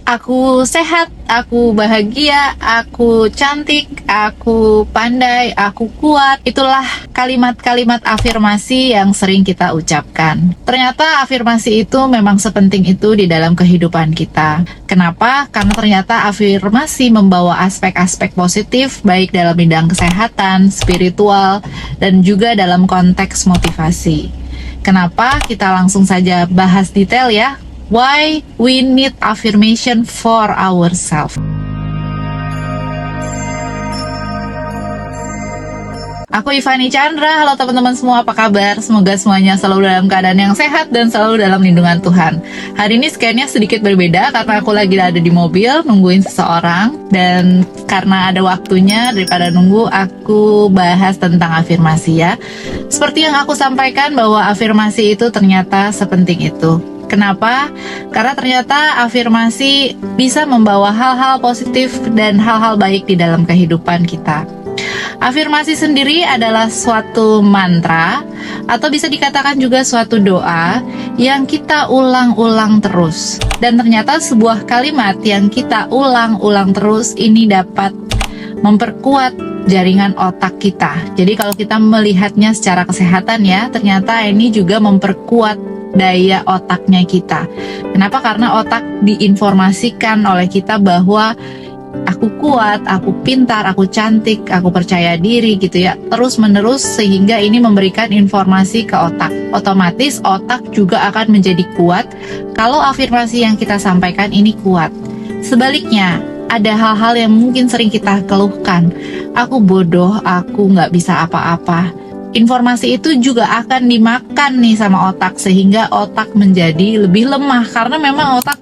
Aku sehat, aku bahagia, aku cantik, aku pandai, aku kuat. Itulah kalimat-kalimat afirmasi yang sering kita ucapkan. Ternyata afirmasi itu memang sepenting itu di dalam kehidupan kita. Kenapa? Karena ternyata afirmasi membawa aspek-aspek positif baik dalam bidang kesehatan, spiritual, dan juga dalam konteks motivasi. Kenapa? Kita langsung saja bahas detail ya. Why we need affirmation for ourselves. Aku Ivani Chandra, halo teman-teman semua, apa kabar? Semoga semuanya selalu dalam keadaan yang sehat dan selalu dalam lindungan Tuhan. Hari ini scan-nya sedikit berbeda karena aku lagi ada di mobil nungguin seseorang. Dan karena ada waktunya, daripada nunggu, aku bahas tentang afirmasi ya. Seperti yang aku sampaikan bahwa afirmasi itu ternyata sepenting itu. Kenapa? Karena ternyata afirmasi bisa membawa hal-hal positif dan hal-hal baik di dalam kehidupan kita. Afirmasi sendiri adalah suatu mantra atau bisa dikatakan juga suatu doa yang kita ulang-ulang terus. Dan ternyata sebuah kalimat yang kita ulang-ulang terus ini dapat memperkuat jaringan otak kita. Jadi kalau kita melihatnya secara kesehatan ya, ternyata ini juga memperkuat daya otaknya kita. Kenapa? Karena otak diinformasikan oleh kita bahwa aku kuat, aku pintar, aku cantik, aku percaya diri gitu ya, terus menerus, sehingga ini memberikan informasi ke otak. Otomatis otak juga akan menjadi kuat kalau afirmasi yang kita sampaikan ini kuat. Sebaliknya, ada hal-hal yang mungkin sering kita keluhkan. Aku bodoh, aku nggak bisa apa-apa. Informasi itu juga akan dimakan nih sama otak, sehingga otak menjadi lebih lemah. Karena memang otak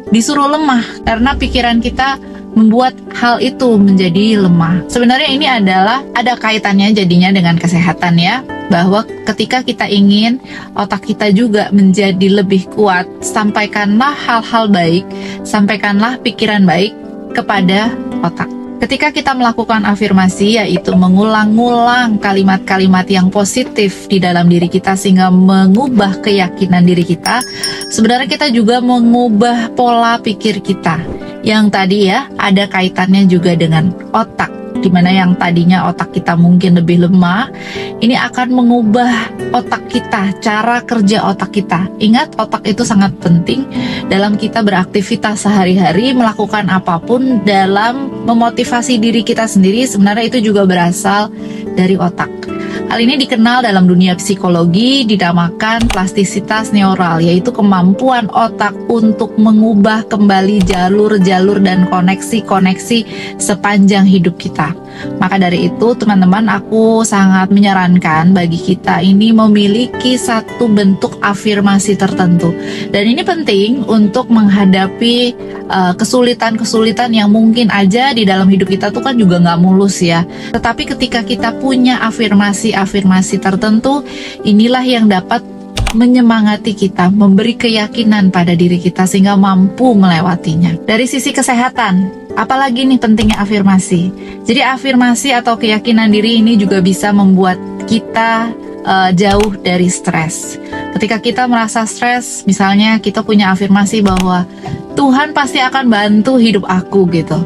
disuruh lemah, karena pikiran kita membuat hal itu menjadi lemah. Sebenarnya ini adalah ada kaitannya jadinya dengan kesehatan ya, bahwa ketika kita ingin otak kita juga menjadi lebih kuat, sampaikanlah hal-hal baik, sampaikanlah pikiran baik kepada otak. Ketika kita melakukan afirmasi, yaitu mengulang-ulang kalimat-kalimat yang positif di dalam diri kita sehingga mengubah keyakinan diri kita, sebenarnya kita juga mengubah pola pikir kita. Yang tadi ya, ada kaitannya juga dengan otak, di mana yang tadinya otak kita mungkin lebih lemah, ini akan mengubah otak kita, cara kerja otak kita. Ingat, otak itu sangat penting dalam kita beraktivitas sehari-hari, melakukan apapun, dalam memotivasi diri kita sendiri. Sebenarnya itu juga berasal dari otak. Hal ini dikenal dalam dunia psikologi dinamakan plastisitas neural, yaitu kemampuan otak untuk mengubah kembali jalur-jalur dan koneksi-koneksi sepanjang hidup kita. Maka dari itu teman-teman, aku sangat menyarankan bagi kita ini memiliki satu bentuk afirmasi tertentu. Dan ini penting untuk menghadapi kesulitan-kesulitan yang mungkin aja di dalam hidup kita tuh kan juga nggak mulus ya. Tetapi ketika kita punya afirmasi tertentu, inilah yang dapat menyemangati kita, memberi keyakinan pada diri kita sehingga mampu melewatinya. Dari sisi kesehatan, apalagi nih pentingnya afirmasi. Jadi afirmasi atau keyakinan diri ini juga bisa membuat kita jauh dari stres. Ketika kita merasa stres, misalnya kita punya afirmasi bahwa Tuhan pasti akan bantu hidup aku gitu.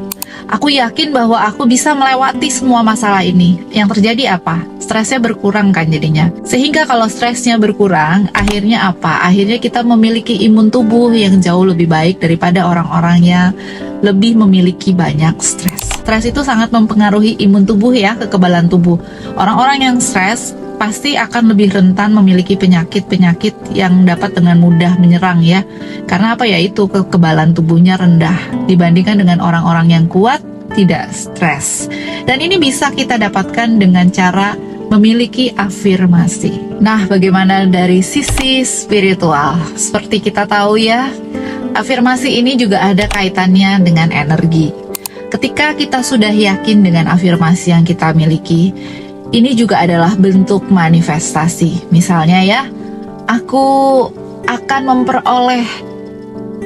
Aku yakin bahwa aku bisa melewati semua masalah ini. Yang terjadi apa? Stresnya berkurang kan jadinya. Sehingga kalau stresnya berkurang, akhirnya apa? Akhirnya kita memiliki imun tubuh yang jauh lebih baik daripada orang-orang yang lebih memiliki banyak stres. Stres itu sangat mempengaruhi imun tubuh ya, kekebalan tubuh. Orang-orang yang stres pasti akan lebih rentan memiliki penyakit-penyakit yang dapat dengan mudah menyerang ya. Karena apa ya, itu kekebalan tubuhnya rendah dibandingkan dengan orang-orang yang kuat, tidak stres. Dan ini bisa kita dapatkan dengan cara memiliki afirmasi. Nah, bagaimana dari sisi spiritual? Seperti kita tahu ya, afirmasi ini juga ada kaitannya dengan energi. Ketika kita sudah yakin dengan afirmasi yang kita miliki, ini juga adalah bentuk manifestasi. Misalnya ya, aku akan memperoleh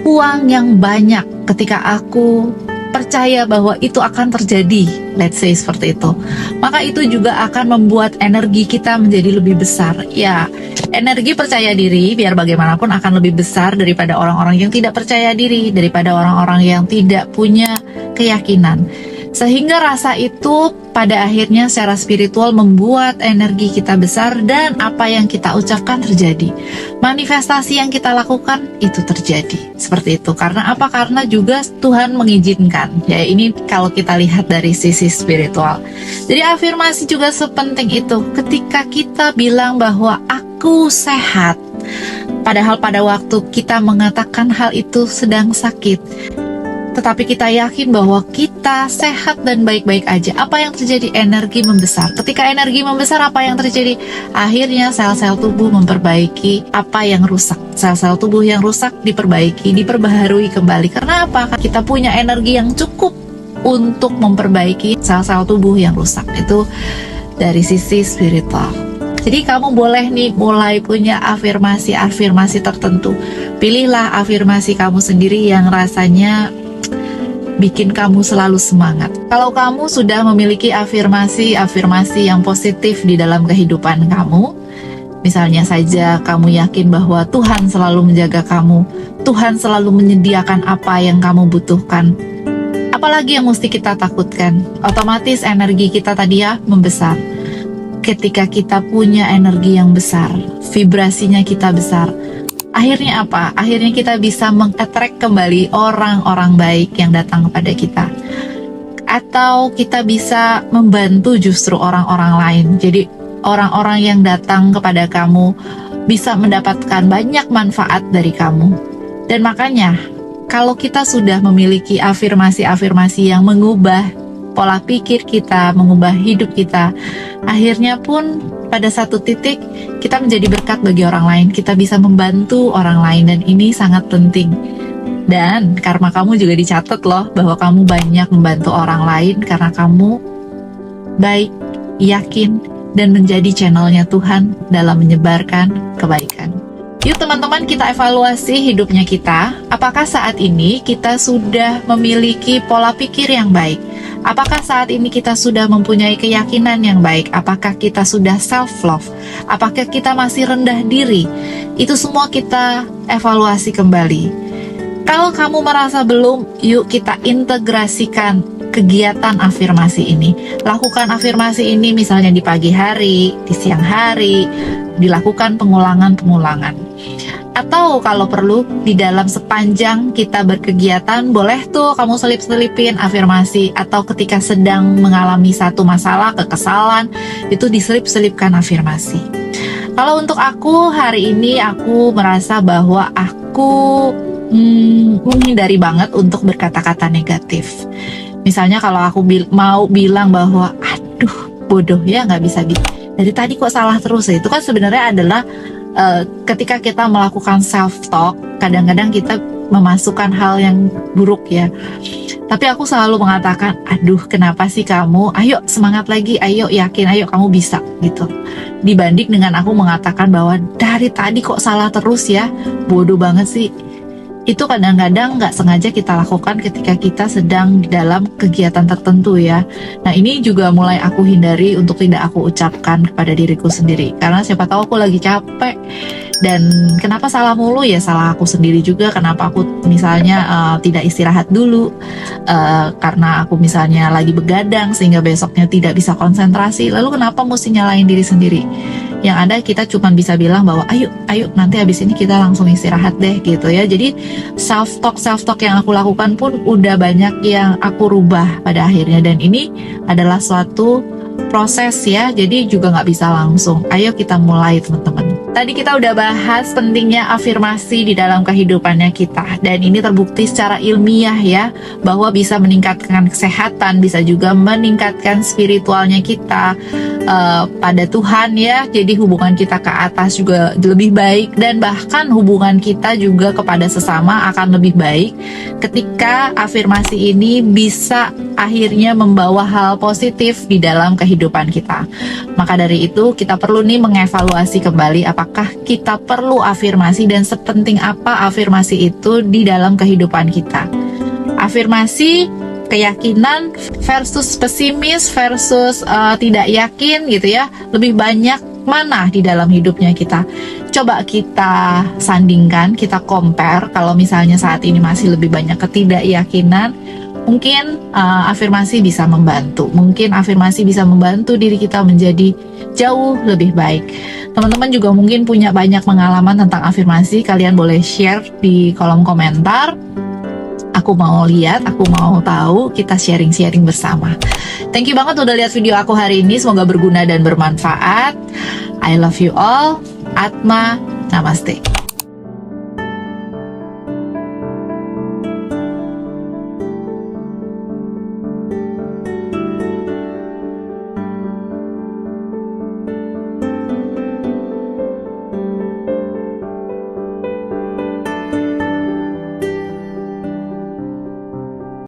uang yang banyak ketika aku percaya bahwa itu akan terjadi, let's say seperti itu, maka itu juga akan membuat energi kita menjadi lebih besar. Ya, energi percaya diri biar bagaimanapun akan lebih besar daripada orang-orang yang tidak percaya diri, daripada orang-orang yang tidak punya keyakinan. Sehingga rasa itu pada akhirnya secara spiritual membuat energi kita besar dan apa yang kita ucapkan terjadi. Manifestasi yang kita lakukan itu terjadi. Seperti itu. Karena apa? Karena juga Tuhan mengizinkan. Ya, ini kalau kita lihat dari sisi spiritual. Jadi afirmasi juga sepenting itu. Ketika kita bilang bahwa aku sehat, padahal pada waktu kita mengatakan hal itu sedang sakit, tetapi kita yakin bahwa kita sehat dan baik-baik aja. Apa yang terjadi? Energi membesar. Ketika energi membesar, apa yang terjadi? Akhirnya sel-sel tubuh memperbaiki apa yang rusak. Sel-sel tubuh yang rusak diperbaiki, diperbaharui kembali. Karena apa? Kita punya energi yang cukup untuk memperbaiki sel-sel tubuh yang rusak. Itu dari sisi spiritual. Jadi kamu boleh nih mulai punya afirmasi-afirmasi tertentu. Pilihlah afirmasi kamu sendiri yang rasanya bikin kamu selalu semangat. Kalau kamu sudah memiliki afirmasi-afirmasi yang positif di dalam kehidupan kamu, misalnya saja kamu yakin bahwa Tuhan selalu menjaga kamu, Tuhan selalu menyediakan apa yang kamu butuhkan, apalagi yang mesti kita takutkan? Otomatis energi kita tadi ya membesar. Ketika kita punya energi yang besar, vibrasinya kita besar, akhirnya apa? Akhirnya kita bisa meng-attract kembali orang-orang baik yang datang kepada kita. Atau kita bisa membantu justru orang-orang lain. Jadi orang-orang yang datang kepada kamu bisa mendapatkan banyak manfaat dari kamu. Dan makanya kalau kita sudah memiliki afirmasi-afirmasi yang mengubah pola pikir kita, mengubah hidup kita, akhirnya pun pada satu titik kita menjadi berkat bagi orang lain. Kita bisa membantu orang lain dan ini sangat penting. Dan karma kamu juga dicatat loh bahwa kamu banyak membantu orang lain karena kamu baik, yakin, dan menjadi channelnya Tuhan dalam menyebarkan kebaikan. Yuk teman-teman, kita evaluasi hidupnya kita. Apakah saat ini kita sudah memiliki pola pikir yang baik? Apakah saat ini kita sudah mempunyai keyakinan yang baik? Apakah kita sudah self-love? Apakah kita masih rendah diri? Itu semua kita evaluasi kembali. Kalau kamu merasa belum, yuk kita integrasikan kegiatan afirmasi ini. Lakukan afirmasi ini misalnya di pagi hari, di siang hari, dilakukan pengulangan-pengulangan. Atau kalau perlu di dalam sepanjang kita berkegiatan, boleh tuh kamu selip-selipin afirmasi. Atau ketika sedang mengalami satu masalah, kekesalan, itu diselip-selipkan afirmasi. Kalau untuk aku, hari ini aku merasa bahwa aku menghindari banget untuk berkata-kata negatif. Misalnya kalau aku mau bilang bahwa aduh bodoh ya, nggak bisa gitu, dari tadi kok salah terus ya, itu kan sebenarnya adalah ketika kita melakukan self-talk, kadang-kadang kita memasukkan hal yang buruk ya. Tapi aku selalu mengatakan, aduh kenapa sih kamu, ayo semangat lagi, ayo yakin, ayo kamu bisa gitu. Dibanding dengan aku mengatakan bahwa dari tadi kok salah terus ya, bodoh banget sih. Itu kadang-kadang nggak sengaja kita lakukan ketika kita sedang di dalam kegiatan tertentu ya. Nah ini juga mulai aku hindari untuk tidak aku ucapkan kepada diriku sendiri. Karena siapa tahu aku lagi capek. Dan kenapa salah mulu ya, salah aku sendiri juga. Kenapa aku misalnya tidak istirahat dulu, karena aku misalnya lagi begadang sehingga besoknya tidak bisa konsentrasi. Lalu kenapa mesti nyalain diri sendiri? Yang ada kita cuma bisa bilang bahwa ayo nanti habis ini kita langsung istirahat deh gitu ya. Jadi self talk yang aku lakukan pun udah banyak yang aku rubah pada akhirnya. Dan ini adalah suatu proses ya, jadi juga nggak bisa langsung. Ayo kita mulai teman-teman. Tadi kita udah bahas pentingnya afirmasi di dalam kehidupannya kita, dan ini terbukti secara ilmiah ya, bahwa bisa meningkatkan kesehatan, bisa juga meningkatkan spiritualnya kita pada Tuhan ya. Jadi hubungan kita ke atas juga lebih baik, dan bahkan hubungan kita juga kepada sesama akan lebih baik ketika afirmasi ini bisa akhirnya membawa hal positif di dalam kehidupan kita. Maka dari itu kita perlu nih mengevaluasi kembali apakah kita perlu afirmasi dan sepenting apa afirmasi itu di dalam kehidupan kita. Afirmasi keyakinan versus pesimis versus tidak yakin gitu ya. Lebih banyak mana di dalam hidupnya kita? Coba kita sandingkan, kita compare. Kalau misalnya saat ini masih lebih banyak ketidakyakinan, mungkin afirmasi bisa membantu. Mungkin afirmasi bisa membantu diri kita menjadi jauh lebih baik. Teman-teman juga mungkin punya banyak pengalaman tentang afirmasi. Kalian boleh share di kolom komentar. Aku mau lihat, aku mau tahu, kita sharing-sharing bersama. Thank you banget udah lihat video aku hari ini. Semoga berguna dan bermanfaat. I love you all. Atma, namaste.